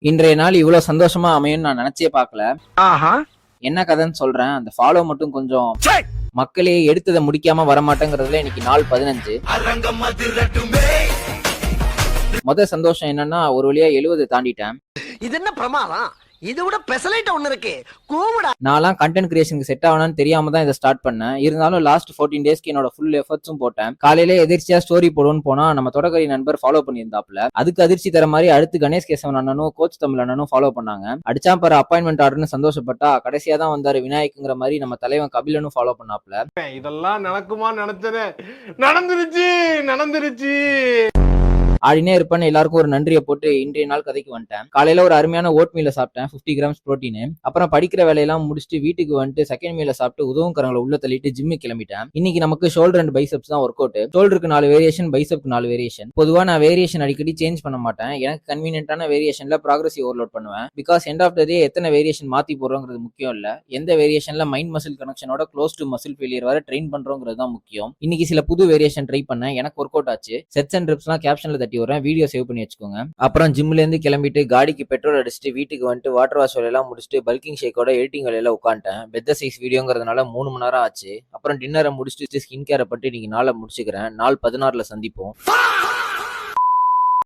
இன்றைய நாள் இவ்வளவு சந்தோஷமா அமையும்னு நான் நினைச்சே பார்க்கல. ஆஹா. என்ன கதைன்னு சொல்றேன். அந்த ஃபாலோ மட்டும் கொஞ்சம் மக்களே எடுத்ததை முடிக்காம வரமாட்டேங்கிறதுல இன்னைக்கு நாள் 15. சந்தோஷம் என்னன்னா ஒரு வழியா 70 தாண்டிட்டேன். இது என்ன பிரமாதம்? இது விட பெசலைட் ஒண்ணு இருக்கு. கூவுடா. நான்லாம் கண்டென்ட் கிரியேஷனுக்கு செட் ஆகணும்னு தெரியாம தான் இதை ஸ்டார்ட் பண்ணேன். இருந்தாலும் லாஸ்ட் 14 டேஸ்க்கு என்னோட ஃபுல் எஃபர்ட்ஸும் போட்டேன். காலையில எதிர்ச்சியா ஸ்டோரி போடுவோன்னு போனா நம்ம தொடக்கரி நண்பர் ஃபாலோ பண்ணியிருந்தாப்ல. அதுக்கு அதிர்ச்சி தர மாதிரி அடுத்து கணேஷ் கேசவன் அண்ணனும் கோச் தமிழ் அண்ணனும் ஃபாலோ பண்ணாங்க. அடிச்சா பாரு அப்பாயின்மெண்ட் ஆர்டர்னு சந்தோஷப்பட்டா கடைசியா தான் வந்தாரு விநாயக்குங்கிற மாதிரி நம்ம தலைவன் கபிலனும் ஃபாலோ பண்ணாப்ல. இதெல்லாம் நடக்குமா நினைச்சது நடந்துருச்சு. ஆடினே இருப்பேன்னு எல்லாருக்கும் ஒரு நன்றியை போட்டு இன்றைய நாள் கதைக்கு வந்துட்டேன். காலையில ஒரு அருமையான ஓட் மீல சாப்பிட்டேன், 50 கிராம்ஸ் புரோட்டீன். அப்புறம் படிக்கிற வேலையெல்லாம் முடிச்சுட்டு வீட்டுக்கு வந்துட்டு செகண்ட் மீல சாப்பிட்டு உதவும் கரங்களை உள்ள தள்ளிட்டு ஜிம்முக்கு கிளம்பிட்டேன். இன்னைக்கு நமக்கு ஷோல்டர் அண்ட் பைசப்ஸ் தான் ஒர்க் அவுட். ஷோல்டருக்கு 4 வேரியேஷன், பைசப்க்கு 4 வேரியேஷன். பொதுவா நான் வேரியேஷன் அடிக்கடி சேஞ்ச் பண்ண மாட்டேன். எனக்கு கன்வீனியன்டான வேரியேஷன்ல ப்ராக்ரஸிவ் ஓவர்லோட் பண்ணுவேன். Because end of the day எத்தனை வேரியேஷன் மாத்தி போடுறோங்கிறது முக்கியம் இல்ல, எந்த வேரியேஷன்ல மைண்ட் மசில் கனெக்ஷனோட க்ளோஸ் டு மசில் ஃபெயிலியர் வரை ட்ரெயின் பண்றோங்கிறது தான் முக்கியம். இன்னைக்கு சில புது வேரியேஷன் ட்ரை பண்ணேன், எனக்கு ஒர்க் அவுட் ஆச்சு. செட்ஸ் அண்ட் ரிப்ஸ்லாம் கேப்ஷன்ல தட்டி வரேன், வீடியோ சேவ் பண்ணி வச்சுக்கோங்க. அப்புறம் ஜிம்ல இருந்து கிளம்பிட்டு காடிக்கு பெட்ரோல் அடிச்சுட்டு வீட்டுக்கு வந்துட்டு வாட்டர் வாஷ் வேலையெல்லாம் முடிச்சுட்டு பல்கிங் ஷேக்கோட எடிட்டிங் வேலையில உட்காந்துட்டேன். பெத்த சைஸ் வீடியோங்கிறதுனால 3 மணி நேரம் ஆச்சு. அப்புறம் டின்னரை முடிச்சுட்டு ஸ்கின் கேரை பட்டு இன்னைக்கு நாளை முடிச்சுக்கிறேன். நாள் 16ல சந்திப்போம்.